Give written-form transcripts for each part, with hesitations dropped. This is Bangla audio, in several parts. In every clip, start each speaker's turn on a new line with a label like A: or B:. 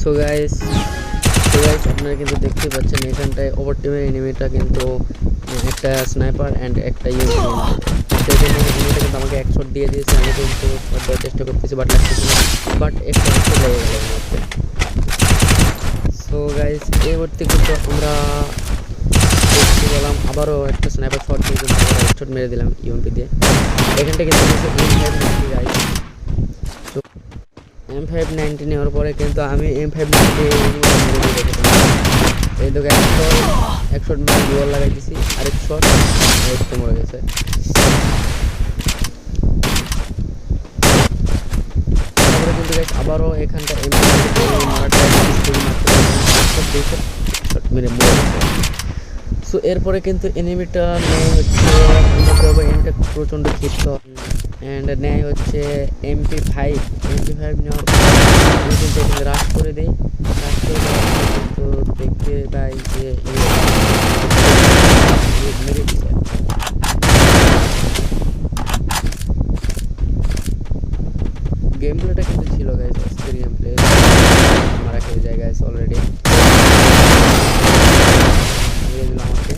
A: সো গাইস আপনারা কিন্তু দেখতেই পাচ্ছেন এখানটায় ওভার টিমের এনিমিটা কিন্তু একটা স্নাইপার অ্যান্ড একটা ইউএমপি সেখানে এনিমিটা কিন্তু আমাকে এক শট দিয়ে দিয়েছে। আমি কিন্তু শট দেওয়ার চেষ্টা করতেছি বাট লাগতেছি না, বাট একটা শট লেগে গেল মধ্যে। সো গাইস এবারতে কিন্তু আমরা দেখতে পেলাম আবারও একটা স্নাইপার শট দিয়ে কিন্তু আমরা হেডশট মেরে দিলাম ইউএমপি দিয়ে। এখানটা কিন্তু গাইস M590 নেওয়ার পরে কিন্তু আমি M590 এই তো এক শট মেরে গোল লাগাই দিছি, আরেক শট একটু মরে গেছে। তারপরে কিন্তু গাইস আবারও এখানটা মেরে মরে গেছে। সো এরপরে কিন্তু এনিমিটা নেয় হচ্ছে এনিমিটা প্রচণ্ড ক্ষিপ্ত অ্যান্ড নেয় হচ্ছে MP5 নেওয়ার পর আমি কিন্তু এখানে রাশ করে দিই। রাশ করে দেওয়ার পর কিন্তু দেখতে পাই যে মেরে দিচ্ছে। গেম প্লেটা কিন্তু ছিল গাইস, অস্থির গেম প্লে, মারা খেয়ে যায় গাইস অলরেডি। আমাকে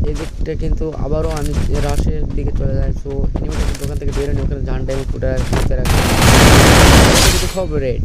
A: এদিকটা কিন্তু আবারও আমি রাশের দিকে চলে যাই। সো এনিমিটা কিন্তু ওখান থেকে বেরোনি, ওখানে ঝান্ডায় ফুটে রাখতে রাখতে সব রেড।